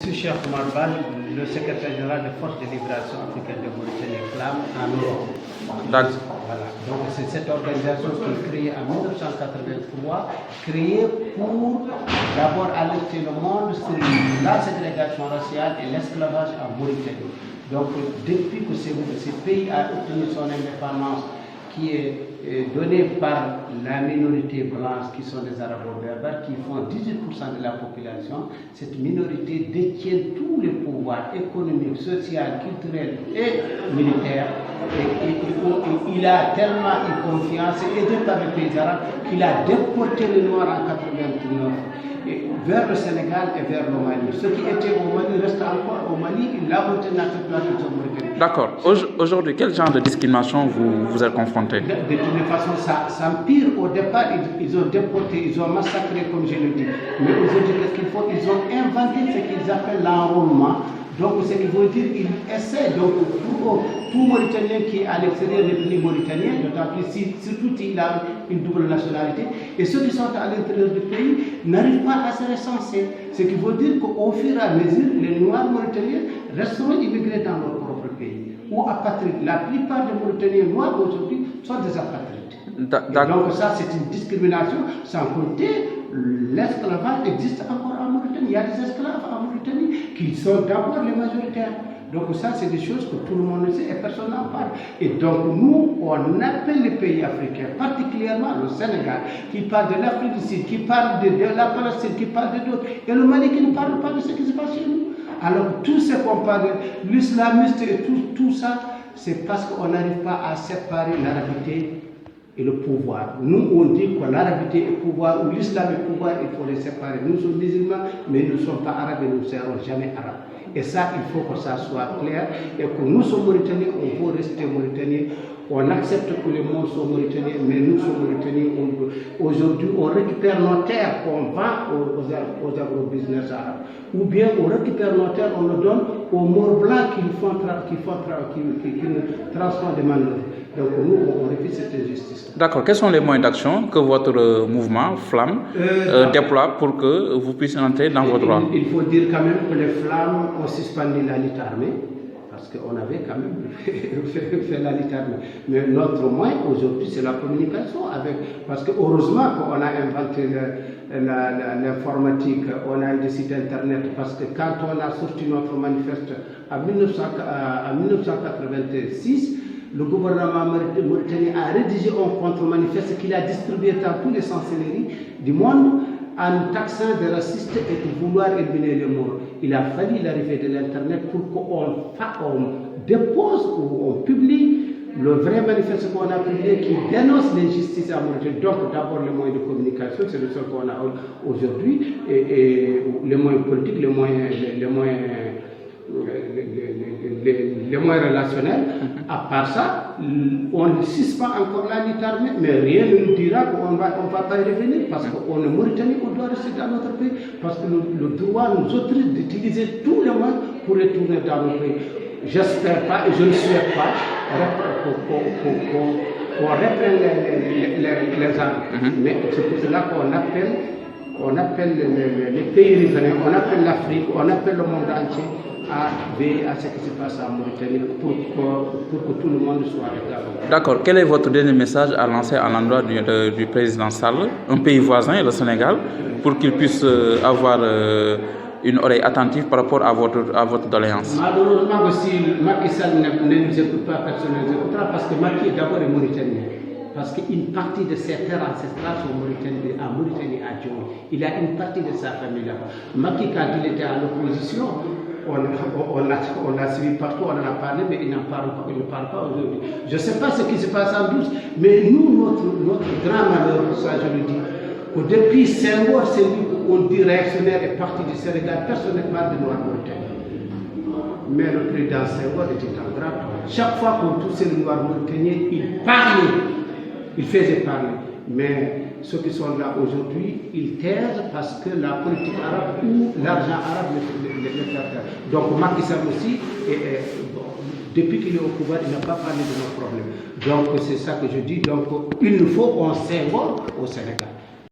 Je suis Cheikh Oumar Bal, le secrétaire général des forces de libération africaine de Mauritanie, FLAM, en Europe. Voilà. Donc c'est cette organisation qui est créée en 1983, créée pour d'abord alerter le monde sur la ségrégation raciale et l'esclavage en Mauritanie. Donc depuis que ce pays a obtenu son indépendance, qui est donnée par la minorité blanche qui sont des arabo-berbères, qui font 18% de la population, cette minorité détient tous les pouvoirs économiques, sociaux, culturels et militaires. Et il a tellement eu confiance, aidé par les pays arabes, qu'il a déporté les Noirs en 1989 vers le Sénégal et vers le Mali. Ceux qui étaient au Mali restent encore au Mali, il l'a retenu à toute la Mauritanie. D'accord. Aujourd'hui, quel genre de discrimination vous êtes confronté? De toute façon, ça empire. Au départ, ils ont déporté, ils ont massacré, comme je le dis. Mais aujourd'hui, qu'est-ce qu'ils font? Ils ont inventé ce qu'ils appellent l'enrôlement. Donc, ce qui veut dire qu'ils essaient, donc, pour tout Mauritanien qui est à l'extérieur des pays mauritaniens, d'autant plus surtout s'il a une double nationalité, et ceux qui sont à l'intérieur du pays n'arrivent pas à se recenser. Ce qui veut dire qu'au fur et à mesure, les Noirs mauritaniens resteront immigrés dans leur propre pays, ou apatrides. La plupart des Mauritaniens noirs aujourd'hui sont des apatrides. Donc ça, c'est une discrimination, sans compter l'esclavage existe encore en Mauritanie. Il y a des esclaves en Mauritanie qui sont d'abord les majoritaires. Donc ça, c'est des choses que tout le monde sait et personne n'en parle. Et donc nous, on appelle les pays africains, particulièrement le Sénégal, qui parle de l'Afrique du Sud, qui parle de la Palestine, qui parle de d'autres, et le Mali qui ne parle pas de ce qui se passe chez nous. Alors tout ce qu'on parle, l'islamiste et tout ça, c'est parce qu'on n'arrive pas à séparer l'arabité et le pouvoir. Nous, on dit que l'arabité est pouvoir, ou l'islam est pouvoir, il faut les séparer. Nous sommes musulmans, mais nous ne sommes pas arabes et nous ne serons jamais arabes. Et ça, il faut que ça soit clair. Et que nous sommes Mauritaniens, on veut rester Mauritaniens. On accepte que le monde soit Mauritanien, mais nous sommes Mauritaniens. Aujourd'hui, on récupère nos terres qu'on vend aux agro-business arabes. Ou bien on récupère nos terres, on le donne aux morts blancs qui nous transforment des manœuvres. Donc nous, on refuse cette injustice. D'accord. Quels sont les moyens d'action que votre mouvement, FLAM, déploie pour que vous puissiez entrer dans vos droits? Il faut dire quand même que les FLAM ont suspendu la lutte armée, parce qu'on avait quand même fait la lutte armée. Mais notre moyen aujourd'hui, c'est la communication parce que heureusement qu'on a inventé l'informatique, on a des sites internet, parce que quand on a sorti notre manifeste en 1986, le gouvernement mauritanien a rédigé un contre-manifeste qu'il a distribué dans toutes les chancelleries du monde en taxant des racistes et de vouloir éliminer les morts. Il a fallu l'arrivée de l'Internet pour qu'on dépose ou on publie le vrai manifeste qu'on a publié qui dénonce l'injustice à Mauritanie. Donc d'abord les moyens de communication, c'est le seul qu'on a aujourd'hui, et les moyens politiques, les moyens relationnels. À part ça, on suspend encore la lutte armée, mais rien ne nous dira qu'on ne va pas y revenir, parce qu'on est Mauritanie, on doit rester dans notre pays, parce que le droit nous autorise d'utiliser tous les moyens pour retourner dans notre pays. J'espère pas, et je ne souhaite pas, qu'on reprenne les armes. Mais c'est pour cela qu'on appelle les pays riverains, on appelle l'Afrique, on appelle le monde entier à veiller à ce qui se passe en Mauritanie pour que tout le monde soit égal. D'accord. Quel est votre dernier message à lancer à l'endroit du président Sall, un pays voisin, le Sénégal, pour qu'il puisse avoir une oreille attentive par rapport à votre doléance? Malheureusement, si Macky Sall ne nous écoute pas, personne ne nous écoutera, parce que Macky est d'abord mauritanien. Parce qu'une partie de ses terres ancestrales sont en Mauritanie, à Djoni. Il a une partie de sa famille là-bas. Macky, quand il était à l'opposition, on l'a suivi partout, on en a parlé, mais il ne parle pas aujourd'hui. Je ne sais pas ce qui se passe en douce, mais nous, notre grand malheur, ça je le dis, que depuis 5 mois, c'est lui qu'on dit réactionnaire est parti du Sénégal, personne ne parle de Noir Mauritanie. Mais le président Senghor était en grave. Chaque fois qu'on touchait le Noir Mauritanien, il parlait, il faisait parler. Mais ceux qui sont là aujourd'hui, ils taisent parce que la politique arabe ou l'argent arabe les fait taire. Donc Macky Sall aussi, depuis qu'il est au pouvoir, il n'a pas parlé de nos problèmes. Donc c'est ça que je dis. Donc il nous faut un Senghor au Sénégal.